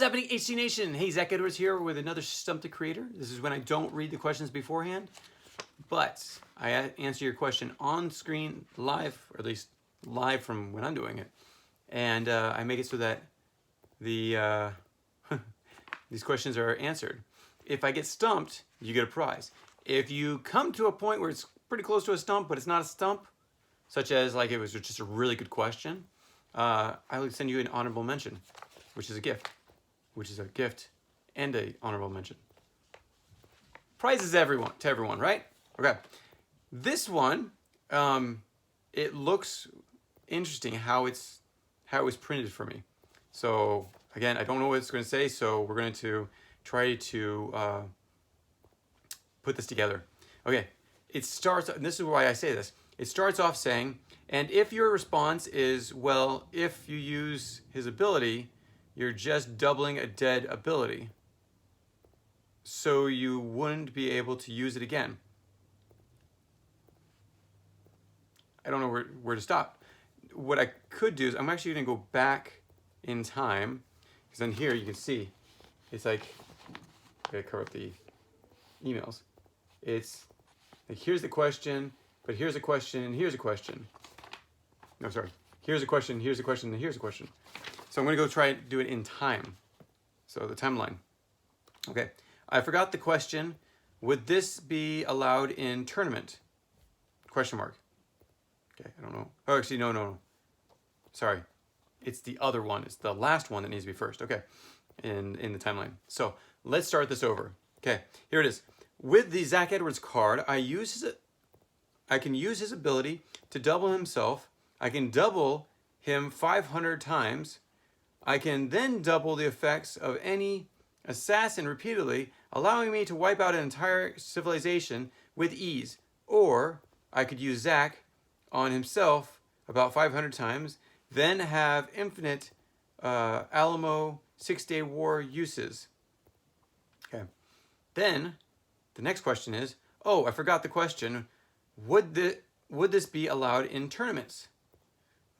happening, HC Nation? Hey, Zack Edwards here with another Stump the Creator. This is when I don't read the questions beforehand, but I answer your question on screen live, or at least live from when I'm doing it. And I make it so that the these questions are answered. If I get stumped, you get a prize. If you come to a point where it's pretty close to a stump, but it's not a stump, such as like it was just a really good question, I will send you an honorable mention, which is a gift. And a honorable mention. Prizes to everyone, right? Okay. This one, it looks interesting how it was printed for me. So again, I don't know what it's going to say, so we're going to try to put this together. Okay. It starts, and this is why I say this. It starts off saying, and if your response is, well, if you use his ability, you're just doubling a dead ability, so you wouldn't be able to use it again. I don't know where to stop. What I could do is I'm actually going to go back in time, because on here you can see it's like, I gotta cover up the emails. It's like, here's the question, but here's a question, and here's a question. No, sorry. Here's a question, here's a question, and here's a question. So I'm going to go try and do it in time. So the timeline. Okay. I forgot the question. Would this be allowed in tournament? Question mark. Okay, I don't know. Oh, actually, no. Sorry. It's the other one. It's the last one that needs to be first. Okay. In the timeline. So let's start this over. Okay, here it is. With the Zack Edwards card, I can use his ability to double himself. I can double him 500 times. I can then double the effects of any assassin repeatedly, allowing me to wipe out an entire civilization with ease. Or I could use Zack on himself about 500 times, then have infinite Alamo 6-day war uses. Okay. Then the next question is, oh, I forgot the question. Would this be allowed in tournaments?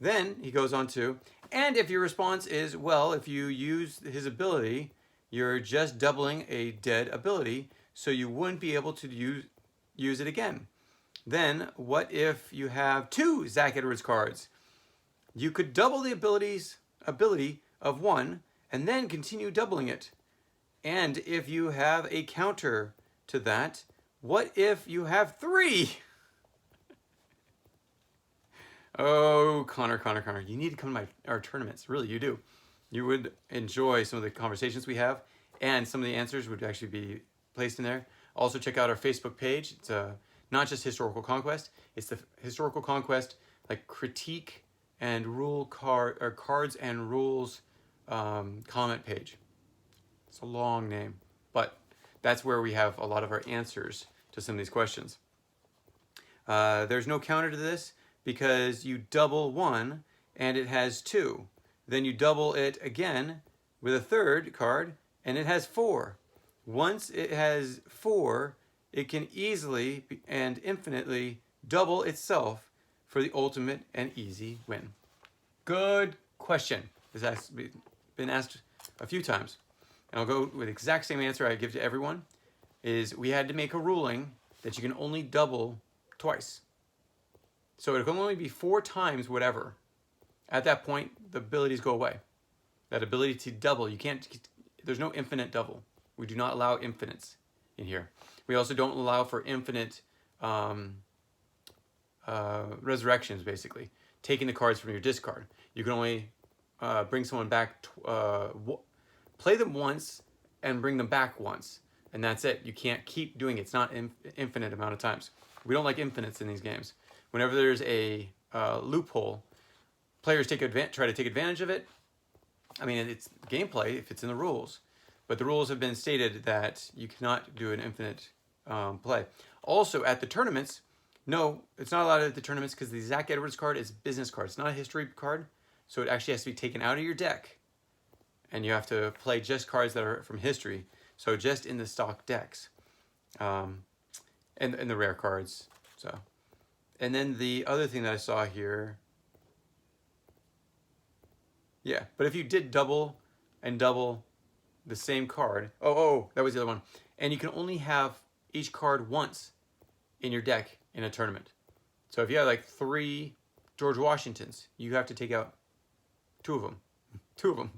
Then he goes on to, and if your response is, well, if you use his ability, you're just doubling a dead ability, so you wouldn't be able to use it again. Then what if you have 2 Zack Edwards cards? You could double the ability of one and then continue doubling it. And if you have a counter to that, what if you have 3? Oh, Connor, you need to come to our tournaments. Really, you do. You would enjoy some of the conversations we have, and some of the answers would actually be placed in there. Also, check out our Facebook page. It's not just Historical Conquest. It's the Historical Conquest, like critique and rule cards and rules comment page. It's a long name, but that's where we have a lot of our answers to some of these questions. There's no counter to this, because you double 1 and it has 2. Then you double it again with a 3rd card and it has 4. Once it has 4, it can easily and infinitely double itself for the ultimate and easy win. Good question. This has been asked a few times. And I'll go with the exact same answer I give to everyone, is we had to make a ruling that you can only double twice. So it can only be 4 times whatever. At that point, the abilities go away. That ability to double, you can't, there's no infinite double. We do not allow infinites in here. We also don't allow for infinite resurrections, basically. Taking the cards from your discard. You can only bring someone back, play them once and bring them back once. And that's it. You can't keep doing it. It's not infinite amount of times. We don't like infinites in these games. Whenever there's a loophole, players try to take advantage of it. I mean, it's gameplay if it's in the rules, but the rules have been stated that you cannot do an infinite play. Also, at the tournaments, no, it's not allowed at the tournaments because the Zack Edwards card is a business card. It's not a history card, so it actually has to be taken out of your deck, and you have to play just cards that are from history. So just in the stock decks, and the rare cards. So. And then the other thing that I saw here, yeah, but if you did double and double the same card. Oh, that was the other one. And you can only have each card once in your deck in a tournament. So if you have like 3 George Washingtons, you have to take out 2 of them. 2 of them.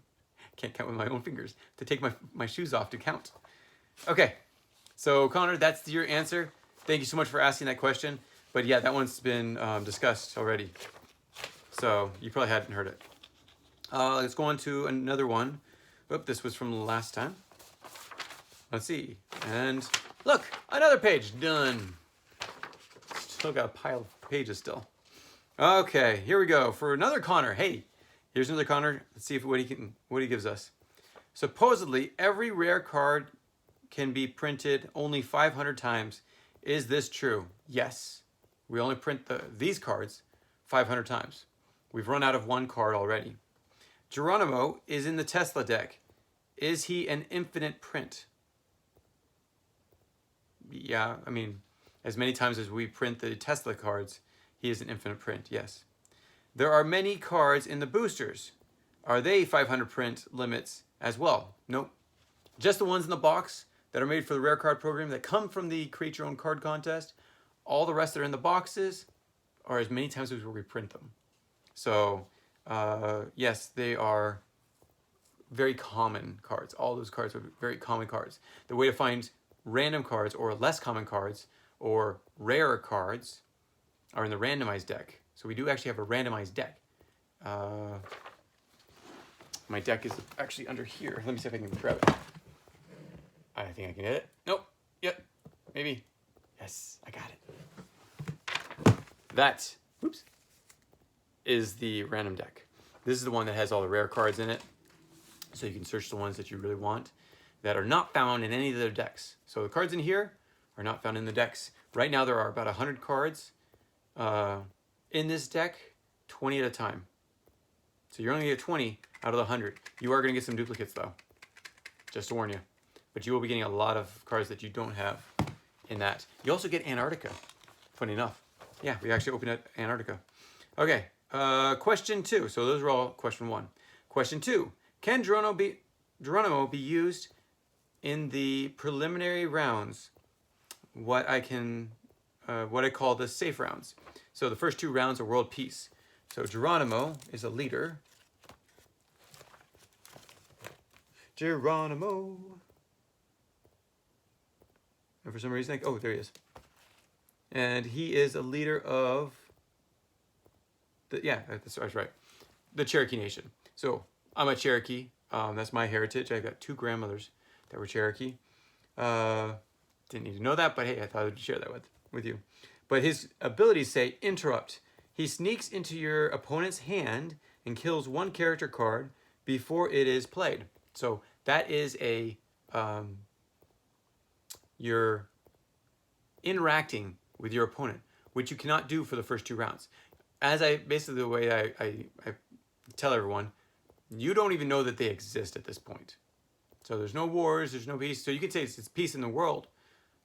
Can't count with my own fingers. To take my shoes off to count. Okay, so Connor, that's your answer. Thank you so much for asking that question. But yeah, that one's been discussed already. So you probably hadn't heard it. Let's go on to another one. Oop, this was from last time. Let's see. And look, another page done. Still got a pile of pages still. Okay, here we go for another Connor. Hey, here's another Connor. Let's see what he gives us. Supposedly, every rare card can be printed only 500 times. Is this true? Yes. We only print these cards 500 times. We've run out of 1 card already. Geronimo is in the Tesla deck. Is he an infinite print? Yeah, I mean, as many times as we print the Tesla cards, he is an infinite print, yes. There are many cards in the boosters. Are they 500 print limits as well? Nope. Just the ones in the box that are made for the rare card program that come from the Create Your Own Card contest. All the rest that are in the boxes are as many times as we print them. So, yes, they are very common cards. All those cards are very common cards. The way to find random cards or less common cards or rarer cards are in the randomized deck. So we do actually have a randomized deck. My deck is actually under here. Let me see if I can grab it. I think I can get it. Nope. Yep. Maybe. Yes, I got it. That, whoops, is the random deck. This is the one that has all the rare cards in it. So you can search the ones that you really want that are not found in any of the other decks. So the cards in here are not found in the decks. Right now there are about 100 cards in this deck, 20 at a time. So you're only going to get 20 out of the 100. You are going to get some duplicates though, just to warn you. But you will be getting a lot of cards that you don't have in that. You also get Antarctica, funny enough. Yeah, we actually opened up Antarctica. Okay, question 2. So those are all question 1. Question 2. Can Geronimo be used in the preliminary rounds? What I call the safe rounds. So the first 2 rounds are world peace. So Geronimo is a leader. Geronimo. And for some reason, oh, there he is. And he is a leader of that's right. The Cherokee Nation. So I'm a Cherokee. That's my heritage. I've got 2 grandmothers that were Cherokee. Didn't need to know that, but hey, I thought I'd share that with you. But his abilities say interrupt. He sneaks into your opponent's hand and kills 1 character card before it is played. So that is a you're interacting with your opponent, which you cannot do for the first 2 rounds. Basically the way I tell everyone, you don't even know that they exist at this point. So there's no wars, there's no peace. So you could say it's peace in the world,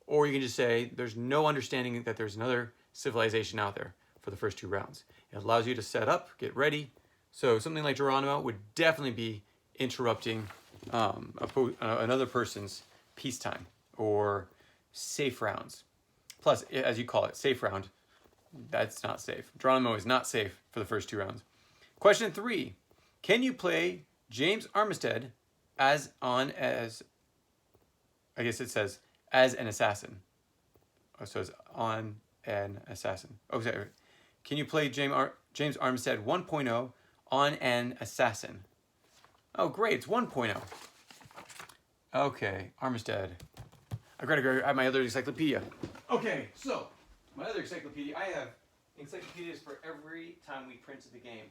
or you can just say there's no understanding that there's another civilization out there for the first 2 rounds. It allows you to set up, get ready. So something like Geronimo would definitely be interrupting another person's peacetime or safe rounds. Plus, as you call it, safe round, that's not safe. Geronimo is not safe for the first 2 rounds. Question 3. Can you play James Armistead as an assassin? Oh, so it's on an assassin. Oh, sorry. Can you play James Armistead 1.0 on an assassin? Oh, great. It's 1.0. Okay, Armistead. I gotta go at my other encyclopedia. Okay, so my other encyclopedia, I have encyclopedias for every time we printed the game.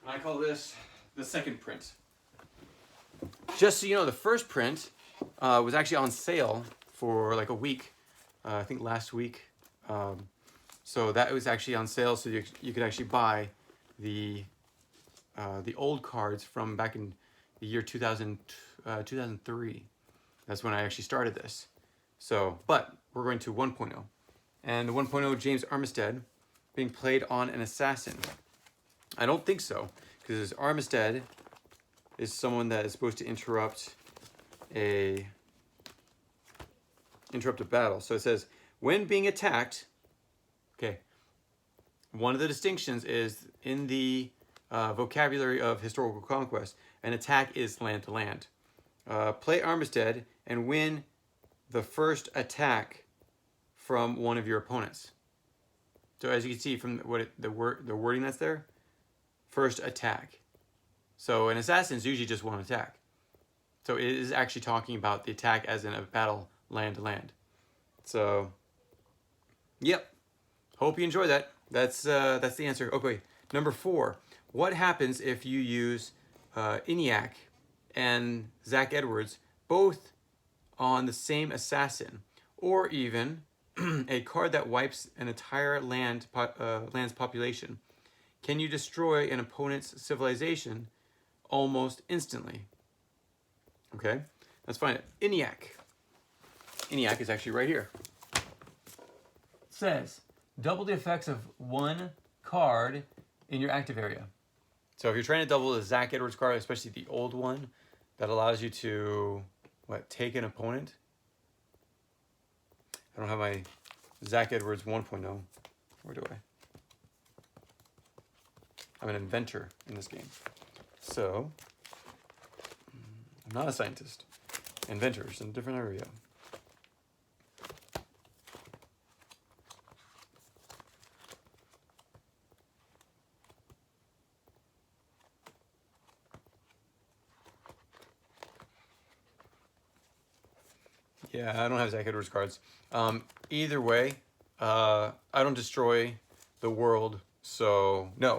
I call this the second print. Just so you know, the first print was actually on sale for like a week. I think last week. So that was actually on sale, so you could actually buy the old cards from back in the year 2003. That's when I actually started this. So, but we're going to 1.0. And the 1.0 James Armistead being played on an assassin. I don't think so, because Armistead is someone that is supposed to interrupt a battle. So it says, when being attacked, okay, one of the distinctions is in the vocabulary of historical conquest, an attack is land to land. Play Armistead and win the first attack from one of your opponents. So as you can see from the wording that's there, first attack. So an assassin is usually just one attack. So it is actually talking about the attack as in a battle land to land. So, yep. Hope you enjoy that. That's the answer. Okay, number 4. What happens if you use ENIAC and Zack Edwards both on the same assassin, or even a card that wipes an entire land's population? Can you destroy an opponent's civilization almost instantly? Okay, let's find it. ENIAC. ENIAC is actually right here. It says, double the effects of one card in your active area. So if you're trying to double the Zack Edwards card, especially the old one, that allows you to, take an opponent. I don't have my Zack Edwards 1.0. Where do I? I'm an inventor in this game. So, I'm not a scientist. Inventors in a different area. Yeah, I don't have Zack Edwards cards. Either way, I don't destroy the world, so no.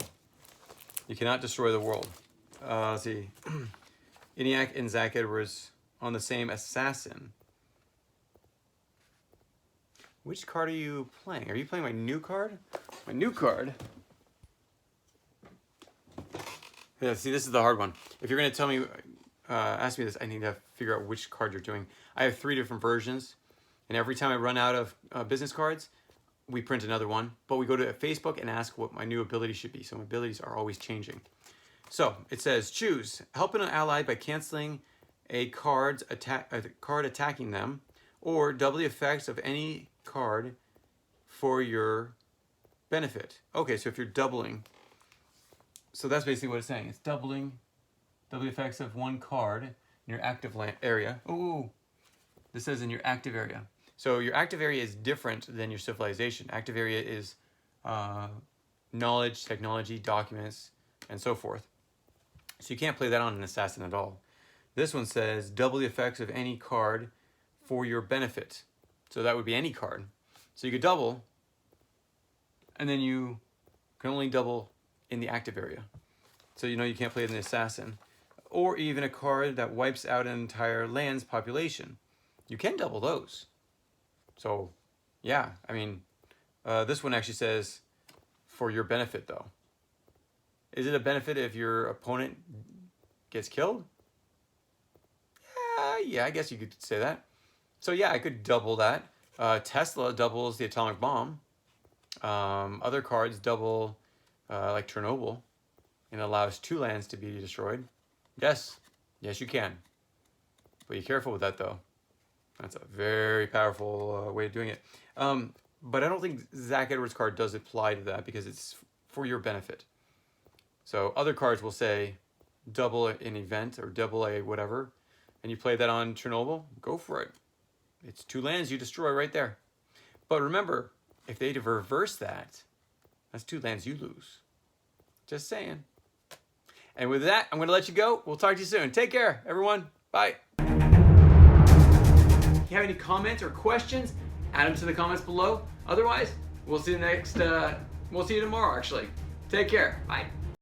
You cannot destroy the world. Let's see. ENIAC and Zack Edwards on the same assassin. Which card are you playing? Are you playing my new card? My new card? Yeah, see, this is the hard one. If you're going to tell me, ask me this, I need to figure out which card you're doing. I have 3 different versions, and every time I run out of business cards, we print another one. But we go to Facebook and ask what my new ability should be. So my abilities are always changing. So it says, choose help an ally by canceling a card attacking them, or double the effects of any card for your benefit. Okay, so if you're doubling, so that's basically what it's saying. It's doubling the effects of one card in your active area. Ooh, this says in your active area. So your active area is different than your civilization. Active area is knowledge, technology, documents, and so forth. So you can't play that on an assassin at all. This one says double the effects of any card for your benefit. So that would be any card. So you could double, and then you can only double in the active area. So you know you can't play it in the assassin. Or even a card that wipes out an entire land's population. You can double those. So yeah, I mean, this one actually says for your benefit though. Is it a benefit if your opponent gets killed? Yeah, I guess you could say that. So yeah, I could double that. Tesla doubles the atomic bomb. Other cards double, like Chernobyl, and allows 2 lands to be destroyed. Yes, you can. But be careful with that though. That's a very powerful way of doing it. But I don't think Zack Edwards' card does apply to that because it's for your benefit. So other cards will say double an event or double a whatever, and you play that on Chernobyl, go for it. It's 2 lands you destroy right there. But remember, if they reverse that, that's 2 lands you lose. Just saying. And with that, I'm going to let you go. We'll talk to you soon. Take care, everyone. Bye. If you have any comments or questions, add them to the comments below. Otherwise, we'll see you tomorrow, actually. Take care. Bye.